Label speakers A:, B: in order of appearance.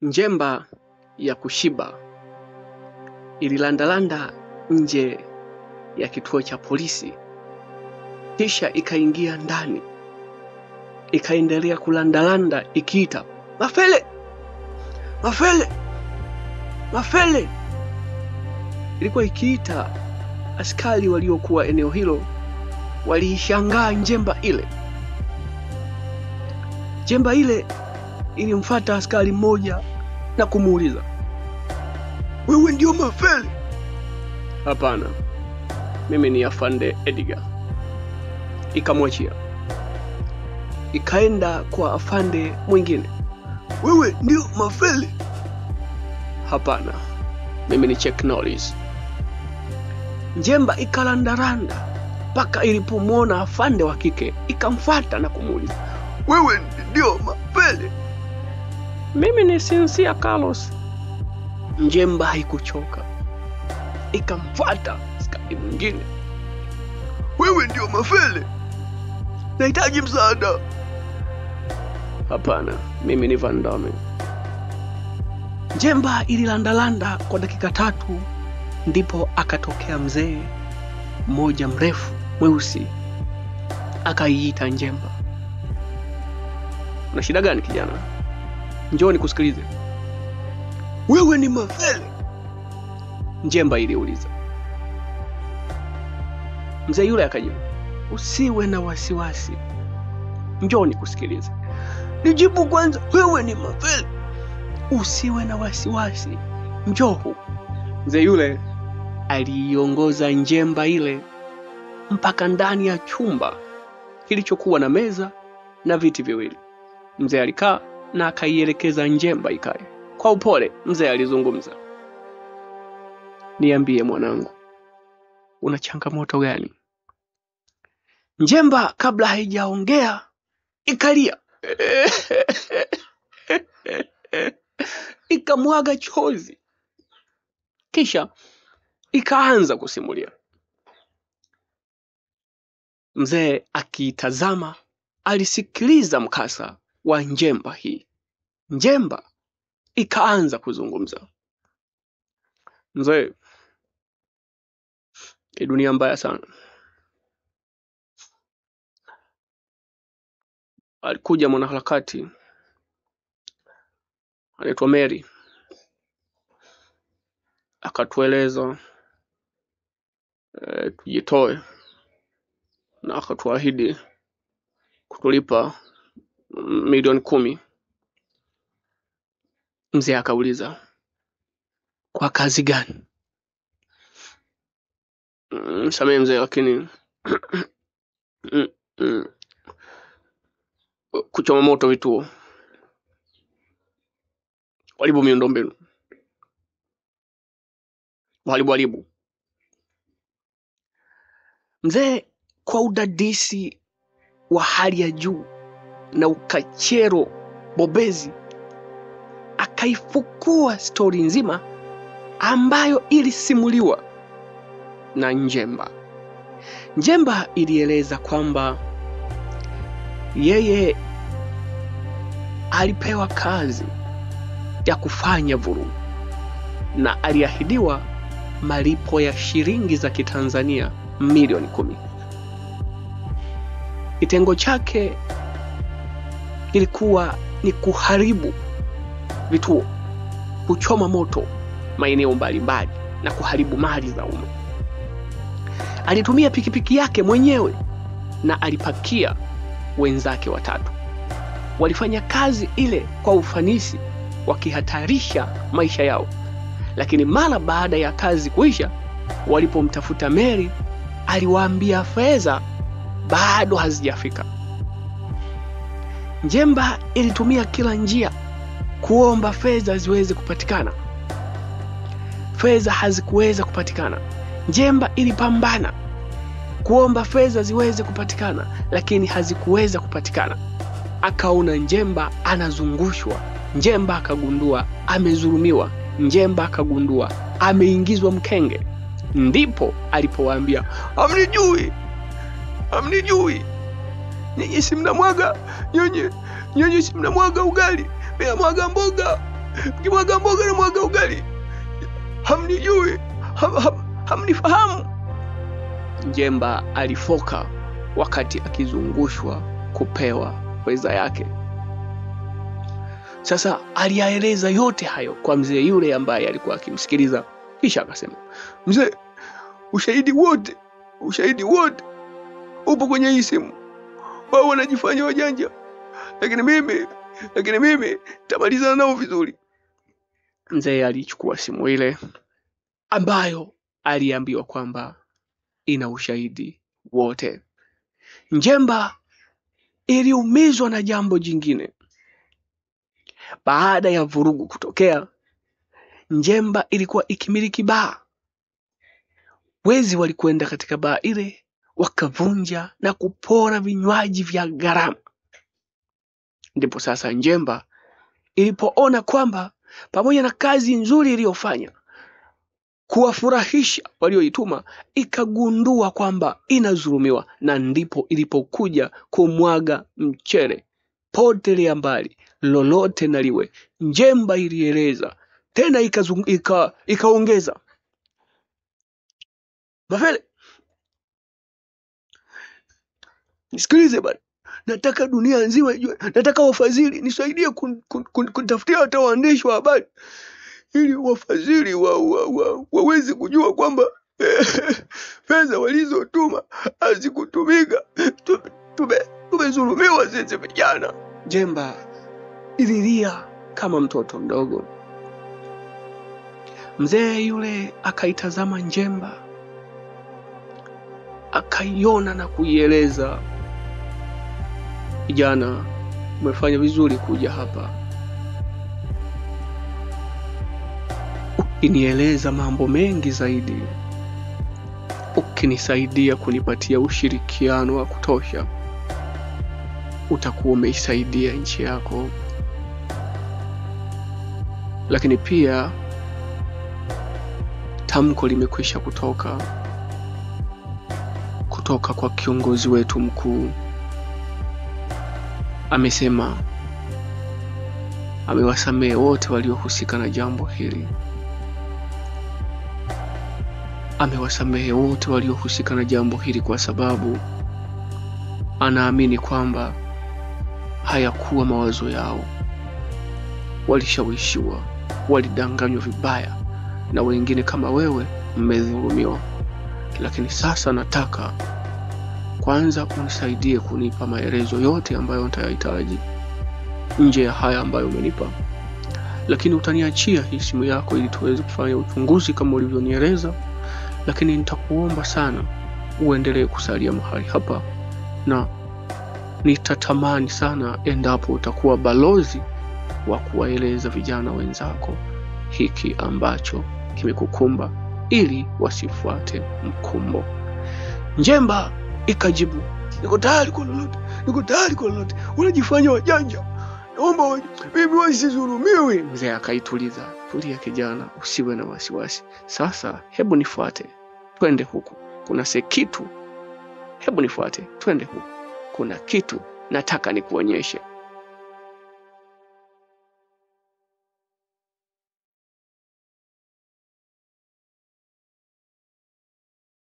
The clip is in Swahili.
A: Njemba ya kushiba ililandalanda nje ya kituo cha polisi, kisha ikaingia ndani, ikaendelea kulandalanda ikiita, "Mafele! Mafele! Mafele!" Ilikuwa ikiita. Askari waliokuwa eneo hilo waliishangaa njemba ile. Njemba ile ilimfuata askari mmoja na kumuuliza, "Wewe ndio Mafele?" "Hapana, mimi ni Afande Edgar." Ikamwachia. Ikaenda kwa afande mwingine, "Wewe ndio Mafele?" "Hapana, mimi ni Chuck Norris." Njemba ikalandaranda mpaka ilipomwona afande wa kike, ikamfuata na kumuuliza, "Wewe ndio Mafele?" "Mimi ni Cynthia Carlos." Njemba haikuchoka, ikamfuata askari mwingine, "Wewe ndio Mafele? Nahitaji msaada." "Hapana, mimi ni Van Damme." Njemba ililandalanda kwa dakika 3, ndipo akatokea mzee mmoja mrefu mweusi, akaiita Njemba. "Una shida gani kijana? Njoo nikusikilize." "Wewe ni Mafele?" Njemba iliuliza. Mzee yule akajibu, "Usiwe na wasiwasi, njoo nikusikilize." "Nijibu kwanza, wewe ni Mafele?" "Usiwe na wasiwasi, njoo." Mzee yule aliongoza Njemba ile mpaka ndani ya chumba kilichokuwa na meza na viti viwili. Mzee alikaa na akaielekeza Njemba ikae. Kwa upole mzee alizungumza, "Niambie mwanangu, una changamoto gani?" Njemba kabla haijaongea ikalia. Ikamwaga chozi, kisha ikaanza kusimulia. Mzee akiitazama alisikiliza mkasa wa Njemba hii. Njemba ikaanza kuzungumza, "Mzee, hii dunia mbaya sana. Alikuja mwanaharakati anaitwa Mary, akatueleza tujitoe, na akatuahidi kutulipa milioni 10. Mzee akauliza, "Kwa kazi gani?" "Msamehe mzee, lakini kuchoma moto vituo, walibu miundombinu, walibu." Mzee kwa udadisi wa hali ya juu na ukachero bobezi akaifukua stori nzima ambayo ilisimuliwa na Njemba. Njemba ilieleza kwamba yeye alipewa kazi ya kufanya vurugu na aliahidiwa malipo ya shilingi za Kitanzania milioni 10. Kitengo chake kilikuwa ni kuharibu vituo, kuchoma moto maeneo mbalimbali na kuharibu mali za umma. Alitumia pikipiki yake mwenyewe na alipakia wenzake 3. Walifanya kazi ile kwa ufanisi, wakihatarisha maisha yao. Lakini mara baada ya kazi kuisha, walipomtafuta Mary, aliwaambia fedha bado hazijafika. Njemba ilitumia kila njia kuomba fedha ziweze kupatikana. Fedha hazikuweza kupatikana. Njemba ilipambana kuomba fedha ziweze kupatikana, lakini hazikuweza kupatikana. Akaona Njemba anazungushwa. Njemba akagundua amezulumiwa. Njemba akagundua ameingizwa mkenge. Ndipo alipowaambia, "Hamnijui. Nyinyi si mnamwaga, nyinyi si mnamwaga ugali, mimi mwaga mboga." Mkimwaga mboga na mwaga ugali. Hamnijui, hamnifahamu. Njemba alifoka wakati akizungushwa kupewa pesa yake. Sasa aliyaeleza yote hayo kwa mzee yule ambaye alikuwa akimsikiliza. Kisha akasema, mzee, ushahidi wote upo kwenye hii simu. Wao wanajifanya wajanja, lakini mimi tamalizana nao vizuri. Mzee alichukua simu ile ambayo aliambiwa kwamba ina ushahidi wote. Njemba iliumizwa na jambo jingine. Baada ya vurugu kutokea, Njemba ilikuwa ikimiliki baa. Wezi walikwenda katika baa ile, wakavunja na kupora vinywaji vya gharama. Ndipo sasa Njemba ilipoona kwamba pamoja na kazi nzuri iliyofanya kuwafurahisha walioituma, ikagundua kwamba inazulumiwa, na ndipo ilipokuja kumwaga mchele. Potelea mbali, lolote na liwe, Njemba ilieleza tena ikaongeza. Mafele, nisikilize bwana. Nataka dunia nzima ijue. Nataka wafadhili nisaidie kutafutia hata waandishi wa habari, ili wafadhili waweze kujua kwamba pesa walizotuma hazikutumika. Tumezulumiwa sisi vijana. Njemba ililia kama mtoto mdogo. Mzee yule akaitazama Njemba, akaiona na kuieleza, kijana, umefanya vizuri kuja hapa. Ukinieleza mambo mengi zaidi, ukinisaidia kunipatia ushirikiano wa kutosha, utakuwa umeisaidia nchi yako. Lakini pia tamko limekwisha kutoka kwa kiongozi wetu mkuu. Amesema amewasamehe wote waliohusika na jambo hili. Amewasamehe wote waliohusika na jambo hili kwa sababu anaamini kwamba hayakuwa mawazo yao. Walishawishiwa, walidanganywa vibaya, na wengine kama wewe mmedhulumiwa. Lakini sasa nataka kwanza unisaidie kunipa maelezo yote ambayo nitayahitaji nje ya haya ambayo umenipa. Lakini utaniachia hii simu yako ili tuweze kufanya uchunguzi kama ulivyonieleza. Lakini nitakuomba sana uendelee kusalia mahali hapa, na nitatamani sana endapo utakuwa balozi wa kuwaeleza vijana wenzako hiki ambacho kimekukumba, ili wasifuate mkumbo. Njemba ikajibu, niko tayari kwa lolote. Unajifanya wajanja, naomba mimi wasizulumiwe. Mzee akaituliza, tulia kijana, usiwe na wasiwasi. Sasa hebu nifuate, twende huku. Kuna kitu, hebu nifuate, twende huku. Kuna kitu nataka nikuonyeshe.